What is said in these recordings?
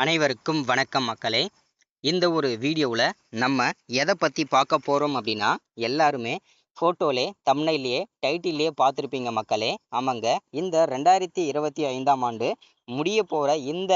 அனைவருக்கும் வணக்கம் மக்களே. இந்த ஒரு வீடியோவில் நம்ம எதை பற்றி பார்க்க போகிறோம் அப்படின்னா, எல்லாருமே ஃபோட்டோலே தம்ப்நெயிலே டைட்டிலே பார்த்துருப்பீங்க மக்களே. ஆமாங்க, இந்த 2025ஆம் ஆண்டு முடிய போகிற இந்த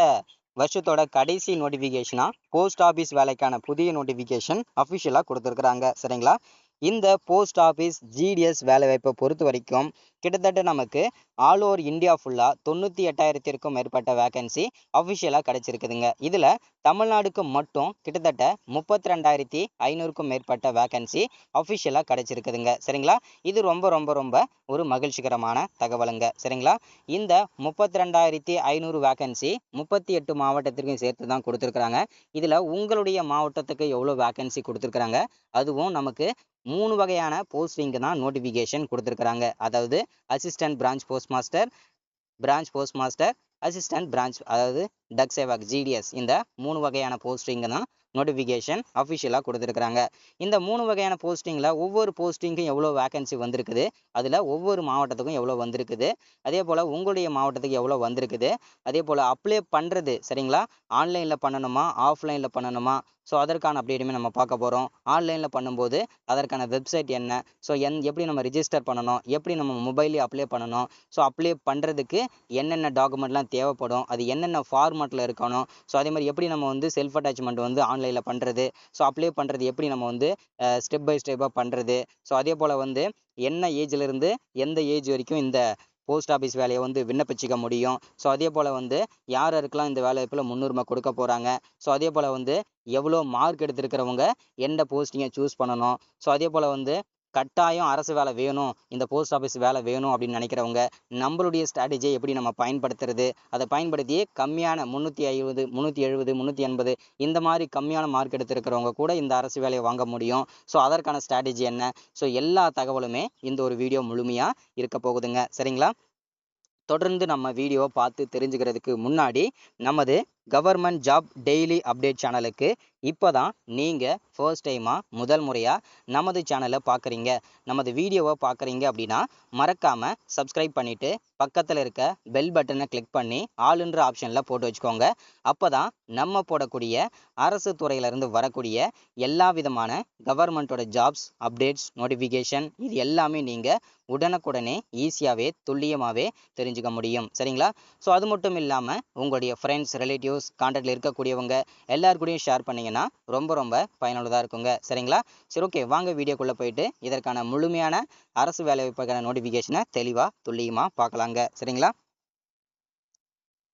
வருஷத்தோட கடைசி நோட்டிஃபிகேஷனாக போஸ்ட் ஆஃபீஸ் வேலைக்கான புதிய நோட்டிஃபிகேஷன் அஃபிஷியலாக கொடுத்துருக்குறாங்க. சரிங்களா? இந்த போஸ்ட் ஆஃபீஸ் ஜிடிஎஸ் வேலைவாய்ப்பை பொறுத்த வரைக்கும் கிட்டத்தட்ட நமக்கு ஆல் ஓவர் இந்தியா ஃபுல்லாக 98,000த்திற்கும் மேற்பட்ட வேகன்சி அஃபிஷியலாக கிடச்சிருக்குதுங்க. இதில் தமிழ்நாடுக்கு மட்டும் கிட்டத்தட்ட 32,500க்கும் மேற்பட்ட வேகன்சி அஃபிஷியலாக கிடச்சிருக்குதுங்க. சரிங்களா? இது ரொம்ப ரொம்ப ரொம்ப ஒரு மகிழ்ச்சிகரமான தகவலுங்க. சரிங்களா? இந்த 32,500 வேகன்சி 38 மாவட்டத்திற்கும் சேர்த்து தான் கொடுத்துருக்குறாங்க. இதில் உங்களுடைய மாவட்டத்துக்கு எவ்வளோ வேகன்சி கொடுத்துருக்குறாங்க, அதுவும் நமக்கு 3 வகையான போஸ்டிங்கு தான் நோட்டிஃபிகேஷன் கொடுத்துருக்குறாங்க. அதாவது assistant branch post master, assistant branch அதாவது டக் சேவக் ஜிடிஎஸ், இந்த 3 வகையான போஸ்டிங்கு தான் நோட்டிஃபிகேஷன் அஃபிஷியலாக கொடுத்துருக்குறாங்க. இந்த 3 வகையான போஸ்டிங்கில் ஒவ்வொரு போஸ்டிங்கும் எவ்வளோ வேகன்சி வந்திருக்குது, அதில் ஒவ்வொரு மாவட்டத்துக்கும் எவ்வளோ வந்திருக்குது, அதே போல் உங்களுடைய மாவட்டத்துக்கு எவ்வளோ வந்திருக்குது, அதே போல் அப்ளை பண்ணுறது சரிங்களா, ஆன்லைனில் பண்ணணுமா ஆஃப்லைனில் பண்ணணுமா, ஸோ அதற்கான அப்டேட்டுமே நம்ம பார்க்க போகிறோம். ஆன்லைனில் பண்ணும்போது அதற்கான வெப்சைட் என்ன, ஸோ எப்படி நம்ம ரிஜிஸ்டர் பண்ணணும், எப்படி நம்ம மொபைல்லேயே அப்ளை பண்ணணும், ஸோ அப்ளை பண்ணுறதுக்கு என்னென்ன டாக்குமெண்ட்லாம் தேவைப்படும், அது என்னென்ன ஃபார்மேட்டில் இருக்கணும், ஸோ அதே மாதிரி எப்படி நம்ம வந்து செல்ஃப் அட்டாச்மெண்ட் வந்து ஆன்லைனில் பண்ணுறது, ஸோ அப்ளை பண்ணுறது எப்படி நம்ம வந்து ஸ்டெப் பை ஸ்டெப்பாக பண்ணுறது, ஸோ அதே போல் வந்து என்ன ஏஜ்லேருந்து எந்த ஏஜ் வரைக்கும் இந்த போஸ்ட் ஆஃபீஸ் வேலையை வந்து விண்ணப்பிச்சிக்க முடியும், ஸோ அதே போல் வந்து யார் யாருக்கெல்லாம் இந்த வேலைவாய்ப்பில் முன்னுரிமை கொடுக்க போகிறாங்க, ஸோ அதே போல் வந்து எவ்வளோ மார்க் எடுத்திருக்கிறவங்க எந்த போஸ்டிங்கை சூஸ் பண்ணணும், ஸோ அதே போல் வந்து கட்டாயம் அரசு வேலை வேணும், இந்த போஸ்ட் ஆஃபீஸ் வேலை வேணும் அப்படின்னு நினைக்கிறவங்க நம்மளுடைய ஸ்ட்ராட்டஜியை எப்படி நம்ம பயன்படுத்துறது, அதை பயன்படுத்தி கம்மியான 350 370 380 இந்த மாதிரி கம்மியான மார்க் எடுத்திருக்கிறவங்க கூட இந்த அரசு வேலையை வாங்க முடியும். ஸோ அதற்கான ஸ்ட்ராட்டஜி என்ன, ஸோ எல்லா தகவலுமே இந்த ஒரு வீடியோ முழுமையாக இருக்க போகுதுங்க. சரிங்களா? தொடர்ந்து நம்ம வீடியோவை பார்த்து தெரிஞ்சுக்கிறதுக்கு முன்னாடி நமது கவர்மெண்ட் ஜாப் டெய்லி அப்டேட் சேனலுக்கு இப்போ தான் நீங்கள் ஃபர்ஸ்ட் டைமாக முதல் முறையாக நமது சேனலை பார்க்குறீங்க, நமது வீடியோவை பார்க்குறீங்க அப்படின்னா மறக்காமல் சப்ஸ்கிரைப் பண்ணிவிட்டு பக்கத்தில் இருக்க பெல் பட்டனை கிளிக் பண்ணி ஆளுன்ற ஆப்ஷனில் போட்டு வச்சுக்கோங்க. அப்போ தான் நம்ம போடக்கூடிய அரசு துறையிலேருந்து வரக்கூடிய எல்லா விதமான கவர்மெண்ட்டோட ஜாப்ஸ் அப்டேட்ஸ் நோட்டிஃபிகேஷன் இது எல்லாமே நீங்கள் உடனுக்குடனே ஈஸியாகவே துல்லியமாகவே தெரிஞ்சுக்க முடியும். சரிங்களா? ஸோ அது மட்டும் இல்லாமல் உங்களுடைய ஃப்ரெண்ட்ஸ் ரிலேட்டிவ்ஸ் கான்டாக்டில் இருக்கக்கூடியவங்க எல்லாருக்கூடையும் ஷேர் பண்ணிங்கன்னா ரொம்ப ரொம்ப பயனுள்ளதாக இருக்குங்க. சரிங்களா? சரி, ஓகே, வாங்க வீடியோக்குள்ளே போயிட்டு இதற்கான முழுமையான அரசு வேலைவாய்ப்புக்கான நோட்டிஃபிகேஷனை தெளிவாக துல்லியமாக பார்க்கலாங்க. சரிங்களா?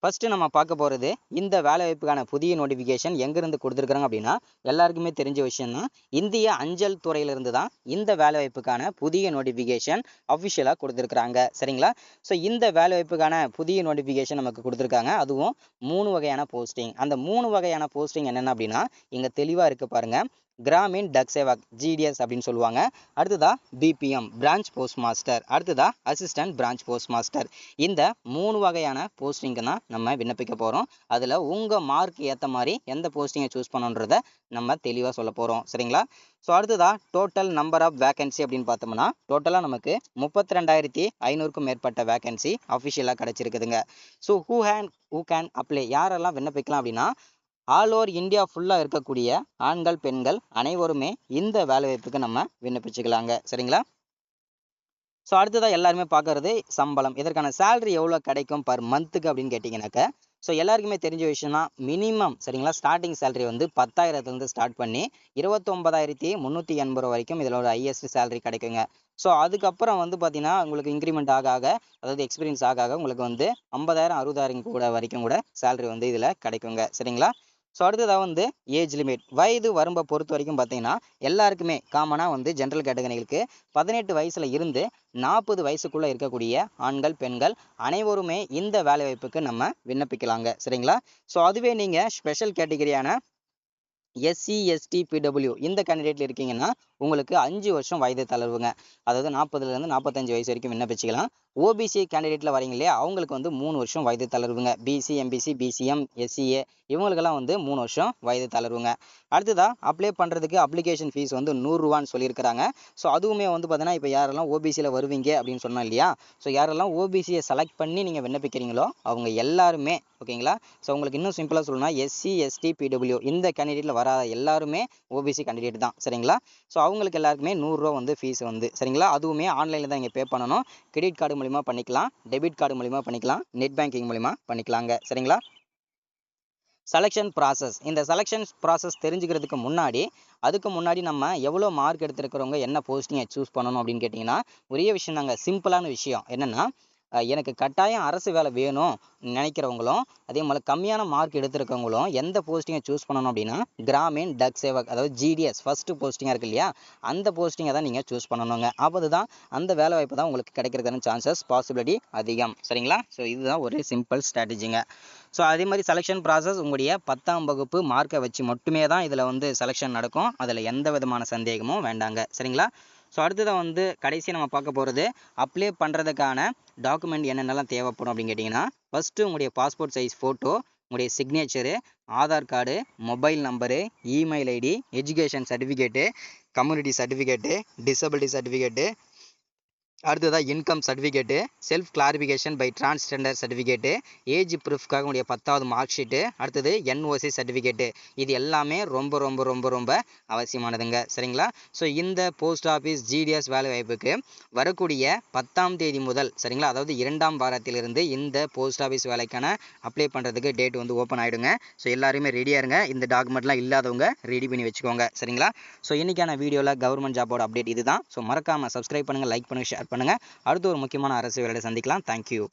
ஃபஸ்ட்டு நம்ம பார்க்க போகிறது இந்த வேலைவாய்ப்புக்கான புதிய நோட்டிஃபிகேஷன் எங்கேருந்து கொடுத்துருக்குறாங்க அப்படின்னா, எல்லாருக்குமே தெரிஞ்ச விஷயம் தான், இந்திய அஞ்சல் துறையிலிருந்து தான் இந்த வேலைவாய்ப்புக்கான புதிய நோட்டிஃபிகேஷன் அஃபிஷியலாக கொடுத்துருக்குறாங்க. சரிங்களா? ஸோ இந்த வேலைவாய்ப்புக்கான புதிய நோட்டிஃபிகேஷன் நமக்கு கொடுத்துருக்காங்க. அதுவும் 3 வகையான போஸ்டிங். அந்த 3 வகையான போஸ்டிங் என்னென்ன அப்படின்னா இங்கே தெளிவாக இருக்குது பாருங்கள். கிராமின் டக் சேவக் ஜிடிஎஸ் அப்படின்னு சொல்லுவாங்க. அடுத்ததா பிபிஎம் பிரான்ச் போஸ்ட் மாஸ்டர், அடுத்ததா அசிஸ்டன்ட் பிரான்ச் போஸ்ட் மாஸ்டர். இந்த 3 வகையான போஸ்டிங்கு தான் நம்ம விண்ணப்பிக்க போகிறோம். அதில் உங்கள் மார்க் ஏற்ற மாதிரி எந்த போஸ்டிங்கை சூஸ் பண்ணணுன்றதை நம்ம தெளிவாக சொல்ல போகிறோம். சரிங்களா? ஸோ அடுத்ததா டோட்டல் நம்பர் ஆஃப் வேகன்சி அப்படின்னு பார்த்தோம்னா டோட்டலாக நமக்கு 32,500க்கும் மேற்பட்ட வேகன்சி அஃபிஷியலாக கிடச்சிருக்குதுங்க. ஸோ ஹூ கேன் அப்ளை, யாரெல்லாம் விண்ணப்பிக்கலாம் அப்படின்னா ஆல் ஓவர் இந்தியா ஃபுல்லாக இருக்கக்கூடிய ஆண்கள் பெண்கள் அனைவருமே இந்த வேலைவாய்ப்புக்கு நம்ம விண்ணப்பிச்சுக்கலாங்க. சரிங்களா? ஸோ அடுத்ததாக எல்லாருமே பார்க்கறது சம்பளம். இதற்கான சேலரி எவ்வளோ கிடைக்கும் பர் மந்த்துக்கு அப்படின்னு கேட்டிங்கனாக்க, ஸோ எல்லாருக்குமே தெரிஞ்ச விஷயம் தான், மினிமம் சரிங்களா ஸ்டார்டிங் சேலரி வந்து 10,000த்துலேருந்து ஸ்டார்ட் பண்ணி 29,380 வரைக்கும் இதில் ஒரு ஹையஸ்ட் சேலரி கிடைக்குங்க. ஸோ அதுக்கப்புறம் வந்து பார்த்தீங்கன்னா உங்களுக்கு இன்க்ரிமெண்ட் ஆக ஆக, அதாவது எக்ஸ்பீரியன்ஸ் ஆக ஆக உங்களுக்கு வந்து 50,000 60,000 கூட வரைக்கும் கூட சேலரி வந்து இதில் கிடைக்குங்க. சரிங்களா? ஸோ அடுத்ததாக வந்து ஏஜ் லிமிட், வயது வரம்பை பொறுத்த வரைக்கும் பார்த்தீங்கன்னா எல்லாருக்குமே காமனாக வந்து ஜென்ரல் கேட்டகரிகளுக்கு 18 வயசில் இருந்து 40 வயசுக்குள்ளே இருக்கக்கூடிய ஆண்கள் பெண்கள் அனைவருமே இந்த வேலைவாய்ப்புக்கு நம்ம விண்ணப்பிக்கலாங்க. சரிங்களா? ஸோ அதுவே நீங்கள் ஸ்பெஷல் கேட்டகரியான எஸ்சி எஸ்டி பிடபிள்யூ இந்த கேண்டிடேட்டில் இருக்கீங்கன்னா உங்களுக்கு 5 வருஷம் வயது தளர்வுங்க. அதாவது 40லேருந்து 45 வயசு வரைக்கும் விண்ணப்பிச்சிக்கலாம். ஓபிசி கேண்டிடேட்டில் வரீங்க இல்லையா, அவங்களுக்கு வந்து 3 வருஷம் வயது தளர்வுங்க. பிசி, எம்பிசி, பிசிஎம், எஸ்சிஏ இவங்களுக்கெல்லாம் வந்து 3 வருஷம் வயது தளர்வுங்க. அடுத்ததாக அப்ளை பண்ணுறதுக்கு அப்ளிகேஷன் ஃபீஸ் வந்து 100 ரூபான்னு சொல்லியிருக்கிறாங்க. ஸோ அதுவுமே வந்து பார்த்தீங்கன்னா, இப்போ யாரெல்லாம் ஓபிசியில் வருவீங்க அப்படின்னு சொன்னோம் இல்லையா, ஸோ யாரெல்லாம் ஓபிசியை செலக்ட் பண்ணி நீங்கள் விண்ணப்பிக்கிறீங்களோ அவங்க எல்லாருமே ஓகேங்களா. ஸோ உங்களுக்கு இன்னும் சிம்பிளாக சொல்லணும்னா எஸ்சி, எஸ்டி, பிடபிள்யூ இந்த கேண்டிடேட்டில் வராத எல்லாருமே ஓபிசி கேண்டிடேட் தான் சரிங்களா. ஸோ அவங்களுக்கு எல்லாருக்குமே 100 ரூபா வந்து ஃபீஸ் வந்து சரிங்களா. அதுவுமே ஆன்லைனில் தான் இங்கே பே பண்ணணும். கிரெடிட் கார்டு மூலிமா பண்ணிக்கலாம், டெபிட் கார்டு மூலிமா பண்ணிக்கலாம், நெட் பேங்கிங் மூலிமா பண்ணிக்கலாங்க சரிங்களா. செலெக்ஷன் ப்ராசஸ், இந்த செலெக்ஷன் ப்ராசஸ் தெரிஞ்சுக்கிறதுக்கு முன்னாடி அதுக்கு முன்னாடி நம்ம எவ்வளோ மார்க் எடுத்துருக்கிறவங்க என்ன போஸ்டிங்கை சூஸ் பண்ணணும் அப்படின்னு கேட்டிங்கன்னா, ஒரே விஷயம் தாங்க, சிம்பிளான விஷயம் என்னென்னா, எனக்கு கட்டாயம் அரசு வேலை வேணும் நினைக்கிறவங்களும் அதே மாதிரி கம்மியான மார்க் எடுத்திருக்கவங்களும் எந்த போஸ்டிங்கை சூஸ் பண்ணணும் அப்படின்னா, கிராமின் டக் சேவக் அதாவது ஜிடிஎஸ் ஃபர்ஸ்ட் போஸ்டிங்காக இருக்கு இல்லையா, அந்த போஸ்டிங்கை தான் நீங்கள் சூஸ் பண்ணணுங்க. அப்போ தான் அந்த வேலை வாய்ப்பு தான் உங்களுக்கு கிடைக்கிறதுக்கான சான்சஸ் பாசிபிலிட்டி அதிகம் சரிங்களா. ஸோ இதுதான் ஒரு சிம்பிள் ஸ்ட்ராட்டஜிங்க. ஸோ அதே மாதிரி செலெக்ஷன் ப்ராசஸ் உங்களுடைய 10ஆம் வகுப்பு மார்க்கை வச்சு மட்டுமே தான் இதில் வந்து செலெக்ஷன் நடக்கும். அதில் எந்த விதமான சந்தேகமும் வேண்டாங்க சரிங்களா. ஸோ அடுத்ததாக வந்து கடைசி நம்ம பார்க்க போகிறது அப்ளை பண்ணுறதுக்கான டாக்குமெண்ட் என்னென்னலாம் தேவைப்படும் அப்படின்னு கேட்டிங்கன்னா, ஃபஸ்ட்டு உங்களுடைய பாஸ்போர்ட் சைஸ் ஃபோட்டோ, உங்களுடைய signature, Aadhaar card, mobile number, email ID, education certificate, community certificate, disability certificate, அடுத்ததாக income certificate, self clarification by transgender certificate, age ப்ரூஃப்காக உடைய 10வது மார்க் ஷீட்டு, அடுத்தது என்ஓசி சர்டிஃபிகேட்டு. இது எல்லாமே ரொம்ப ரொம்ப ரொம்ப ரொம்ப அவசியமானதுங்க சரிங்களா. ஸோ இந்த போஸ்ட் ஆஃபீஸ் ஜிடிஎஸ் வேலை வாய்ப்புக்கு வரக்கூடிய 10ஆம் தேதி முதல் சரிங்களா, அதாவது 2ஆம் வாரத்திலிருந்து இந்த போஸ்ட் ஆஃபீஸ் வேலைக்கான அப்ளை பண்ணுறதுக்கு டேட் வந்து ஓப்பன் ஆகிடுங்க. ஸோ எல்லாருமே ரெடியாக இருங்க. இந்த டாக்குமெண்ட்லாம் இல்லாதவங்க ரெடி பண்ணி வச்சுக்கோங்க சரிங்களா. ஸோ இன்றைக்கான வீடியோவில் கவர்மெண்ட் ஜாபோட அப்டேட் இதுதான். ஸோ மறக்காமல் சப்ஸ்கிரைப் பண்ணுங்கள், லைக் பண்ணுங்கள், ஷேர் பண்ணுங்கள். அடுத்து ஒரு முக்கியமான அரசு வேலையை சந்திக்கலாம். தேங்க்யூ.